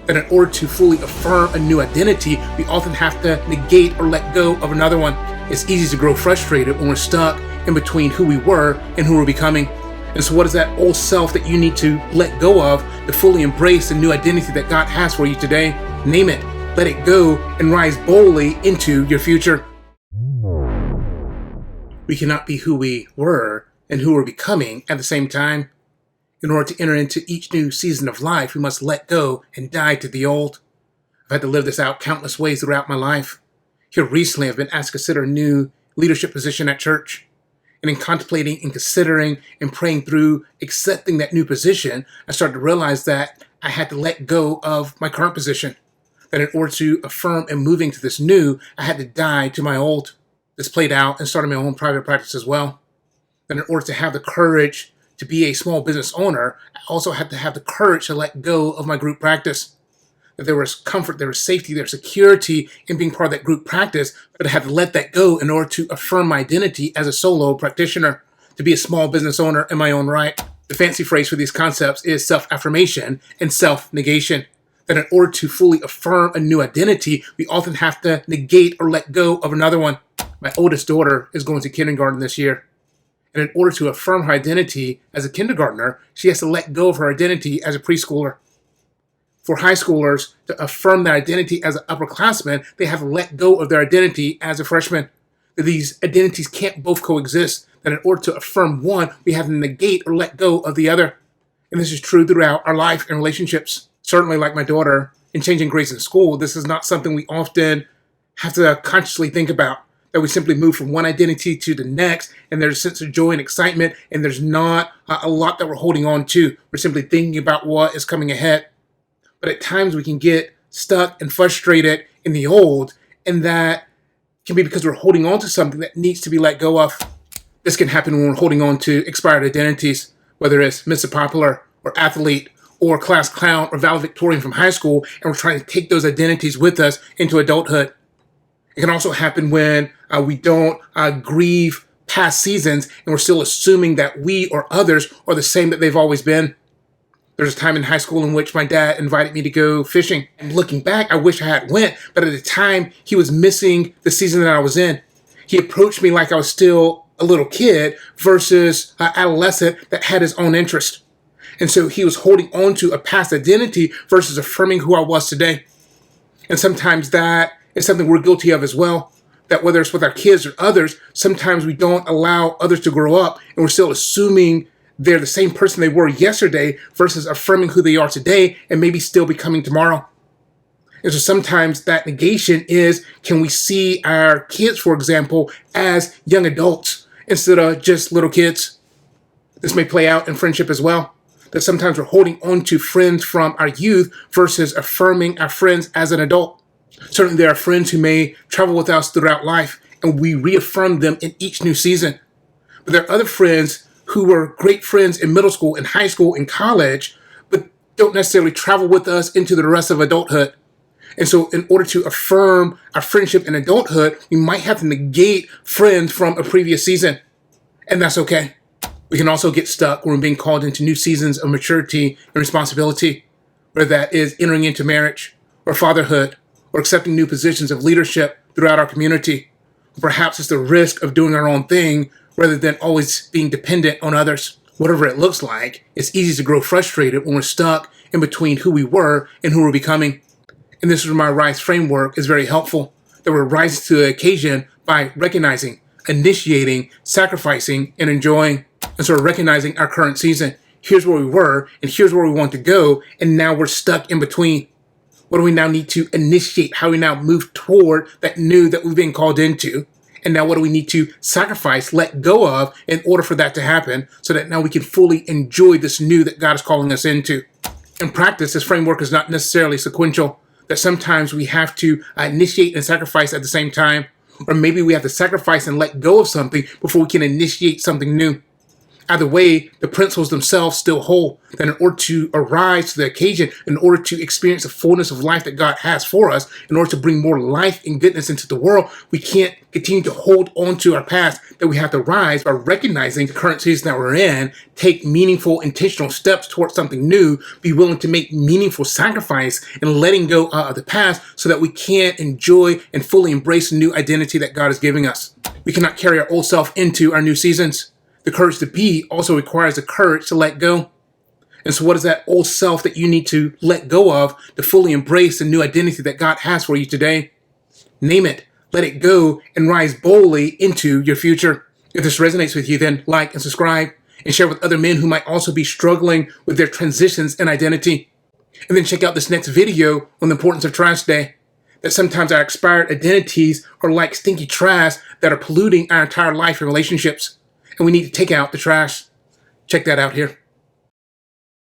That in order to fully affirm a new identity, we often have to negate or let go of another one. It's easy to grow frustrated when we're stuck in between who we were and who we're becoming. And so what is that old self that you need to let go of to fully embrace the new identity that God has for you today? Name it, let it go, and rise boldly into your future. We cannot be who we were and who we're becoming at the same time. In order to enter into each new season of life, we must let go and die to the old. I've had to live this out countless ways throughout my life. Here recently, I've been asked to consider a new leadership position at church. And in contemplating and considering and praying through accepting that new position, I started to realize that I had to let go of my current position. That in order to affirm and moving to this new, I had to die to my old. This played out and started my own private practice as well. That in order to have the courage to be a small business owner, I also had to have the courage to let go of my group practice. That there was comfort, there was safety, there was security in being part of that group practice, but I had to let that go in order to affirm my identity as a solo practitioner, to be a small business owner in my own right. The fancy phrase for these concepts is self-affirmation and self-negation. That in order to fully affirm a new identity, we often have to negate or let go of another one. My oldest daughter is going to kindergarten this year. And in order to affirm her identity as a kindergartner, she has to let go of her identity as a preschooler. For high schoolers to affirm their identity as an upperclassman, they have to let go of their identity as a freshman. That these identities can't both coexist. That in order to affirm one, we have to negate or let go of the other. And this is true throughout our life and relationships. Certainly, like my daughter, in changing grades in school, this is not something we often have to consciously think about. That we simply move from one identity to the next, and there's a sense of joy and excitement, and there's not a lot that we're holding on to. We're simply thinking about what is coming ahead. But at times we can get stuck and frustrated in the old, and that can be because we're holding on to something that needs to be let go of. This can happen when we're holding on to expired identities, whether it's Mr. Popular or athlete or class clown or valedictorian from high school, and we're trying to take those identities with us into adulthood. It can also happen when we don't grieve past seasons and we're still assuming that we or others are the same that they've always been. There's a time in high school in which my dad invited me to go fishing. And looking back, I wish I had went, but at the time he was missing the season that I was in. He approached me like I was still a little kid versus an adolescent that had his own interest. And so he was holding on to a past identity versus affirming who I was today. And sometimes that is something we're guilty of as well. That whether it's with our kids or others, sometimes we don't allow others to grow up and we're still assuming they're the same person they were yesterday versus affirming who they are today and maybe still becoming tomorrow. And so sometimes that negation is, can we see our kids, for example, as young adults instead of just little kids? This may play out in friendship as well. That sometimes we're holding on to friends from our youth versus affirming our friends as an adult. Certainly there are friends who may travel with us throughout life and we reaffirm them in each new season. But there are other friends who were great friends in middle school and high school and college, but don't necessarily travel with us into the rest of adulthood. And so in order to affirm our friendship in adulthood, we might have to negate friends from a previous season. And that's okay. We can also get stuck when we're being called into new seasons of maturity and responsibility, whether that is entering into marriage or fatherhood, or accepting new positions of leadership throughout our community. Perhaps it's the risk of doing our own thing rather than always being dependent on others. Whatever it looks like, it's easy to grow frustrated when we're stuck in between who we were and who we're becoming. And this is where my RISE framework is very helpful, that we're rising to the occasion by recognizing, initiating, sacrificing, and enjoying. And so we're recognizing our current season. Here's where we were, and here's where we want to go, and now we're stuck in between. What do we now need to initiate? How do we now move toward that new that we've been called into? And now what do we need to sacrifice, let go of in order for that to happen so that now we can fully enjoy this new that God is calling us into? In practice, this framework is not necessarily sequential, that sometimes we have to initiate and sacrifice at the same time, or maybe we have to sacrifice and let go of something before we can initiate something new. Either way, the principles themselves still hold that in order to arise to the occasion, in order to experience the fullness of life that God has for us, in order to bring more life and goodness into the world, we can't continue to hold on to our past, that we have to rise by recognizing the current season that we're in, take meaningful, intentional steps towards something new, be willing to make meaningful sacrifice and letting go of the past so that we can enjoy and fully embrace the new identity that God is giving us. We cannot carry our old self into our new seasons. The courage to be also requires the courage to let go. And so what is that old self that you need to let go of to fully embrace the new identity that God has for you today? Name it, let it go, and rise boldly into your future. If this resonates with you, then like and subscribe and share with other men who might also be struggling with their transitions in identity. And then check out this next video on the importance of trash day. That sometimes our expired identities are like stinky trash that are polluting our entire life and relationships. And we need to take out the trash. Check that out here.